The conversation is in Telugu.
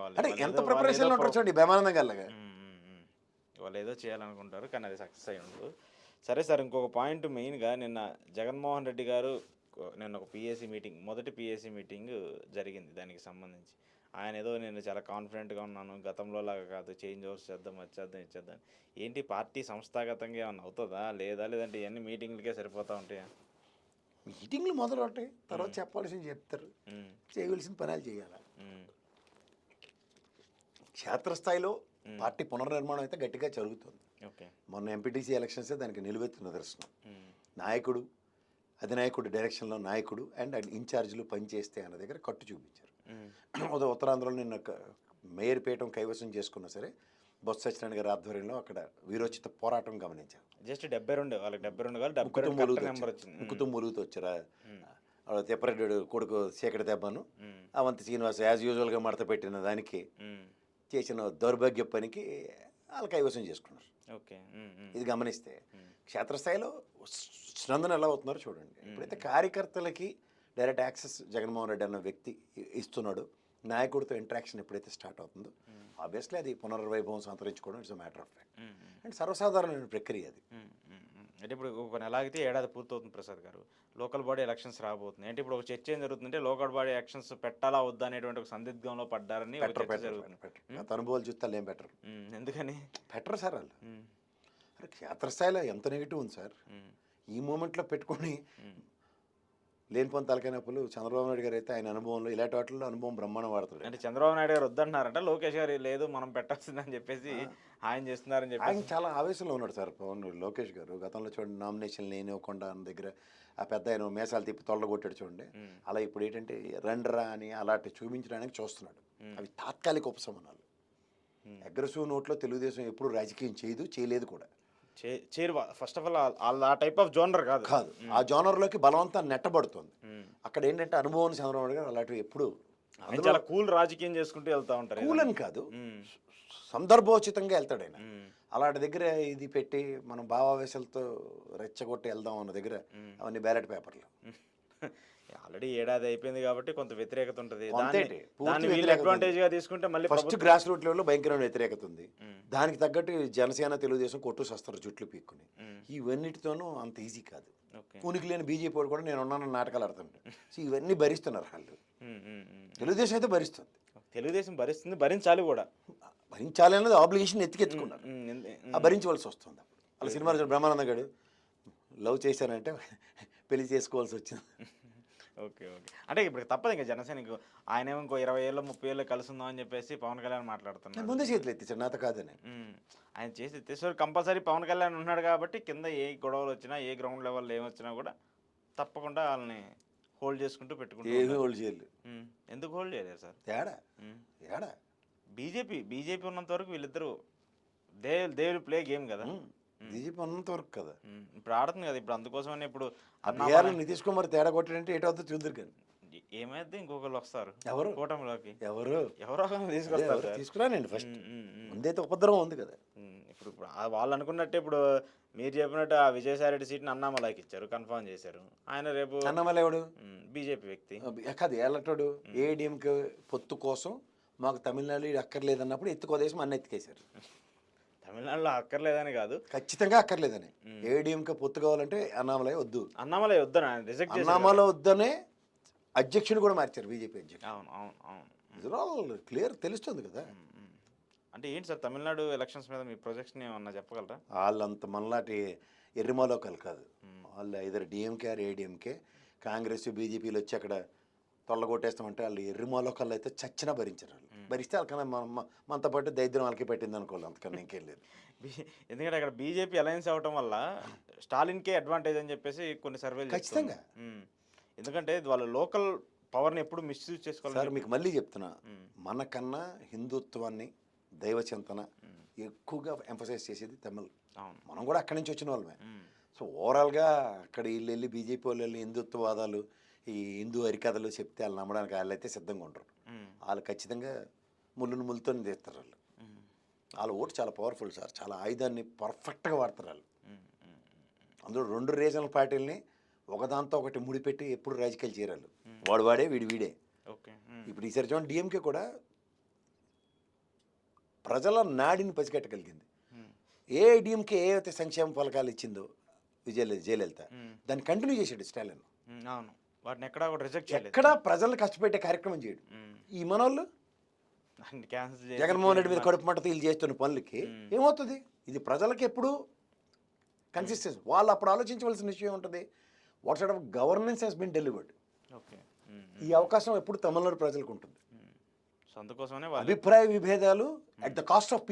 అంటే ఎంత ప్రిపరేషన్లో ఉంటారు చూడండి బ్రహ్మానందం గారిలాగా. వాళ్ళు ఏదో చేయాలనుకుంటారు కానీ అది సక్సెస్ అయ్యి ఉండదు. సరే సార్, ఇంకొక పాయింట్ మెయిన్గా నిన్న జగన్మోహన్ రెడ్డి గారు నిన్న ఒక పిఎస్సి మీటింగ్, మొదటి పిఎస్సి మీటింగ్ జరిగింది. దానికి సంబంధించి ఆయన ఏదో నేను చాలా కాన్ఫిడెంట్గా ఉన్నాను, గతంలో లాగా కాదు, చేంజ్ ఓవర్స్ చేద్దాం, వచ్చేద్దాం, ఇచ్చేద్దాం. ఏంటి పార్టీ సంస్థాగతంగా ఏమన్నా అవుతుందా లేదా, లేదంటే ఇవన్నీ మీటింగ్లకే సరిపోతూ ఉంటాయా? మీటింగ్లు మొదలు ఉంటాయి, తర్వాత చెప్పాల్సింది చెప్తారు, చేయవలసిన పనులు చేయాలి. క్షేత్రస్థాయిలో పార్టీ పునర్నిర్మాణం అయితే గట్టిగా జరుగుతుంది. మొన్న ఎంపీటీసీ ఎలక్షన్సే దానికి నిలువెత్తు నిదర్శనం. నాయకుడు, అధినాయకుడు డైరెక్షన్లో నాయకుడు అండ్ ఇన్ఛార్జీలు పనిచేస్తే అన్న దగ్గర కట్టు చూపించారు. ఉత్తరాంధ్రలో నిన్న మేయర్ పీఠం కైవసం చేసుకున్నా సరే బొత్స సత్యనారాయణ గారి ఆధ్వర్యంలో అక్కడ వీరోచిత పోరాటం గమనించారు. జస్ట్ 72 వాళ్ళకి 72 కుటుంబూలుతో వచ్చారా. తిప్పరెడ్డి కొడుకు చీకటి దెబ్బను అవంతి శ్రీనివాస్ యాజ్ యూజువల్గా మడత పెట్టిన దానికి చేసిన దౌర్భాగ్య పనికి వాళ్ళు కైవసం చేసుకున్నారు. ఇది గమనిస్తే క్షేత్రస్థాయిలో స్పందన ఎలా అవుతున్నారో చూడండి. ఇప్పుడైతే కార్యకర్తలకి డైరెక్ట్ యాక్సెస్ జగన్మోహన్ రెడ్డి అన్న వ్యక్తి ఇస్తున్నాడు, నాయకుడితో ఇంటరాక్షన్ ఎప్పుడైతే స్టార్ట్ అవుతుందో ఆబ్వియస్లీ అది పునర్వైభవం సంతరించుకోవడం it's matter of fact and సర్వసాధారణమైన ప్రక్రియ అది. అంటే ఇప్పుడు ఒక నెల ఆగితే ఏడాది పూర్తవుతుంది ప్రసాద్ గారు, లోకల్ బాడీ ఎలక్షన్స్ రాబోతుంది. అంటే ఇప్పుడు ఒక చర్చ ఏం జరుగుతుందంటే లోకల్ బాడీ ఎలక్షన్స్ పెట్టాలా వద్దా అనేటువంటి ఒక సందిగ్ధంలో పడ్డారని అనుభవాలు చూస్తే ఏం బెటర్. ఎందుకని బెటర్ సార్ వాళ్ళు క్షేత్రస్థాయిలో ఎంత నెగిటివ్ ఉంది సార్. ఈ మూమెంట్లో పెట్టుకొని లేనిపోని తలకైనప్పుడు చంద్రబాబు నాయుడు గారు అయితే ఆయన అనుభవంలో ఇలాంటి వాటిల్లో అనుభవం బ్రహ్మాండం వాడుతాడు. అంటే చంద్రబాబు నాయుడు గారు వద్దంటున్నారంట, లోకేష్ గారు లేదు మనం పెట్టాల్సిందని చెప్పేసి ఆయన చేస్తున్నారని చెప్పి ఆయన చాలా ఆవేశంలో ఉన్నాడు సార్ లోకేష్ గారు. గతంలో చూడండి నామినేషన్ లేనివ్వకుండా అన్న దగ్గర ఆ పెద్ద ఆయన మేసాలు తిప్పి తొలగొట్టాడు చూడండి. అలా ఇప్పుడు ఏంటంటే రండ్రా అని అలాంటి చూపించడానికి చూస్తున్నాడు. అవి తాత్కాలిక ఉపశమనాలు. అగ్రెసివ్ నోట్లో తెలుగుదేశం ఎప్పుడు రాజకీయం చేయలేదు కూడా. ఫస్ట్ ఆఫ్ ఆల్ ఆ టైప్ ఆఫ్ జోనర్ కాదు. ఆ జోనర్లోకి బలవంతం నెట్టబడుతుంది. అక్కడ ఏంటంటే అనుభవం చంద్రబాబు గారు అలాంటివి ఎప్పుడు చాలా కూల్ రాజకీయం చేసుకుంటూ వెళ్తూ ఉంటారు. కూల్ అని కాదు, సందర్భోచితంగా వెళ్తాడు ఆయన. అలాంటి దగ్గర ఇది పెట్టి మనం భావావేశాలతో రెచ్చగొట్టి వెళ్దాం అన్న దగ్గర అవన్నీ బ్యాలెట్ పేపర్లు. ఆల్రెడీ ఏడాది అయిపోయింది కాబట్టి కొంత వ్యతిరేకత ఉంటుంది. అడ్వాంటేజ్ గా తీసుకుంటే మళ్ళీ ఫస్ట్ గ్రాస్ రూట్ లెవెల్లో భయంకరమైన వ్యతిరేకత ఉంది. దానికి తగ్గట్టు జనసేన తెలుగుదేశం కొట్టు సస్తారు జుట్లు పీక్కుని. ఇవన్నిటితోనూ అంత ఈజీ కాదు. ఉనికి లేని బీజేపీ వాడు కూడా నేను ఉన్నాను నాటకాలు ఆడుతుంటే ఇవన్నీ భరిస్తున్నారు వాళ్ళు. తెలుగుదేశం అయితే భరిస్తుంది. తెలుగుదేశం భరిస్తుంది, భరించాలి కూడా. భరించాలి అన్నది ఆబ్లిగేషన్ ఎత్తికెత్తుకున్నారు, భరించవలసి వస్తుంది. వాళ్ళ సినిమా బ్రహ్మానంద గారు లవ్ చేశారంటే పెళ్లి చేసుకోవాల్సి వచ్చింది. ఓకే. అంటే ఇప్పుడు తప్పదు ఇంకా జనసేనకు. ఆయన ఏమో ఇంకో 20 ఏళ్ళు 30 ఏళ్ళు కలిసి ఉందాం అని చెప్పేసి పవన్ కళ్యాణ్ మాట్లాడుతున్నారు. ముందే చేతులు ఎత్తించాడు నాతో కాదని. ఆయన చేసి ఎత్తేసారు. కంపల్సరీ పవన్ కళ్యాణ్ ఉన్నాడు కాబట్టి కింద ఏ గొడవలు వచ్చినా ఏ గ్రౌండ్ లెవెల్లో ఏమొచ్చినా కూడా తప్పకుండా వాళ్ళని హోల్డ్ చేసుకుంటూ పెట్టుకుంటారు. హోల్డ్ చేయలేదు. ఎందుకు హోల్డ్ చేయలేదు సార్? తేడా బీజేపీ ఉన్నంత వరకు వీళ్ళిద్దరూ దే విల్ ప్లే గేమ్ కదా. బీజేపీ ఉన్నంత వరకు కదా ఇప్పుడు ఆడుతుంది కదా. ఇప్పుడు అందుకోసమని ఇప్పుడు నితీష్ కుమార్ తేడా కొట్టాడంటే ఏటవుతుందో చూద్దరు కానీ ఏమైతే ఇంకొకరు వస్తారు ఎవరు కూటమిలోకి. ఎవరో తీసుకొస్తారు. తీసుకురానండి ఫస్ట్ ముందైతే ఉపద్రవం ఉంది కదా. ఇప్పుడు వాళ్ళు అనుకున్నట్టే ఇప్పుడు మీరు చెప్పినట్టు ఆ విజయసాయిరెడ్డి సీట్ని అన్నామలైకి ఇచ్చారు, కన్ఫర్మ్ చేశారు. ఆయన రేపు అన్నామలై ఎవడు? బీజేపీ వ్యక్తి కాదు, ఎలక్టెడ్ ఏడీఎంకే పొత్తు కోసం మాకు తమిళనాడు అక్కర్లేదన్నప్పుడు ఎత్తుకోదేశం అన్న ఎత్తుకేశారు. తమిళనాడులో అక్కర్లేదని కాదు, ఖచ్చితంగా అక్కర్లేదని. ఏడీఎంకే పొత్తు కావాలంటే అన్నామలై వద్దు, అన్నామలై వద్దని రిజెక్ట్ చేశారు. అన్నామలై వద్దనే అధ్యక్షుని కూడా మార్చారు బీజేపీ అధ్యక్షుడు. అవును క్లియర్ తెలుస్తుంది కదా. అంటే ఏంటి సార్ తమిళనాడు ఎలక్షన్స్ మీద మీ ప్రొజెక్షన్ ఏమన్నా చెప్పగలరా? వాళ్ళంత మనలాంటి ఎర్రిమాలోకాలు కాదు. వాళ్ళు ఐదర్ డిఎంకే ఆర్ ఏడీఎంకే. కాంగ్రెస్ బీజేపీలు వచ్చి అక్కడ తొల్లగొట్టేస్తామంటే వాళ్ళు ఎర్రిమాలోకాలు అయితే చచ్చినా భరించారు. వాళ్ళు భరిస్తే వాళ్ళకన్నా మనతో పాటు దైద్యం వాళ్ళకి పెట్టింది అనుకోవాలి, అంతకన్నా ఇంకేం లేదు. ఎందుకంటే అక్కడ బీజేపీ అలయన్స్ అవ్వటం వల్ల స్టాలిన్కే అడ్వాంటేజ్ అని చెప్పేసి కొన్ని సర్వేలు ఖచ్చితంగా. ఎందుకంటే వాళ్ళ లోకల్ పవర్ని ఎప్పుడు మిస్యూజ్ చేసుకోవాలి. సార్ మీకు మళ్ళీ చెప్తున్నా, మనకన్నా హిందుత్వాన్ని దైవచింతన ఎక్కువగా ఎంఫసైజ్ చేసేది తమిళ్. మనం కూడా అక్కడి నుంచి వచ్చిన వాళ్ళమే. సో ఓవరాల్గా అక్కడ వీళ్ళు వెళ్ళి బీజేపీ వాళ్ళు వెళ్ళి హిందుత్వవాదాలు ఈ హిందూ హరికథలు చెప్తే వాళ్ళు నమ్మడానికి వాళ్ళు అయితే సిద్ధంగా ఉంటారు. వాళ్ళు ఖచ్చితంగా ముళ్ళుతో తీస్తారు. వాళ్ళ ఓటు చాలా పవర్ఫుల్ సార్, చాలా ఆయుధాన్ని పర్ఫెక్ట్గా వాడతారు వాళ్ళు. అందులో 2 రీజనల్ పార్టీలని ఒకదాంతో ఒకటి ముడిపెట్టి ఎప్పుడు రాజకీయాలు చేరాలి. వాడే వీడే. ఇప్పుడు ఈసారి చూడండి డిఎంకే కూడా ప్రజల నాడిని పసిగట్టగలిగింది. ఏ డిఎంకే ఏ అయితే సంక్షేమ పథకాలు ఇచ్చిందో జయలలిత దాన్ని కంటిన్యూ చేసాడు స్టాలిన్. అవును, వాటిని ఎక్కడా కూడా రిజెక్ట్ చేయలేదు. ఎక్కడా ప్రజలను కష్టపెట్టే కార్యక్రమం చేయడు. ఈ మనోళ్ళు క్యాన్సిల్ జగన్మోహన్ రెడ్డి మీద కడుపు మంటతో వీళ్ళు చేస్తున్న పనులకి ఏమవుతుంది? ఇది ప్రజలకు ఎప్పుడు కన్సిస్టెన్సీ వాళ్ళు అప్పుడు ఆలోచించవలసిన విషయం ఉంటుంది. What side of governance has been delivered. Okay, ఈ అవకాశం ఎప్పుడు తమిళనాడు ప్రజలకు ఉంటుంది. సో అందుకోసమనే వాళ్ళు అభిప్రాయ విభేదాలు అట్ ద కాస్ట్ ఆఫ్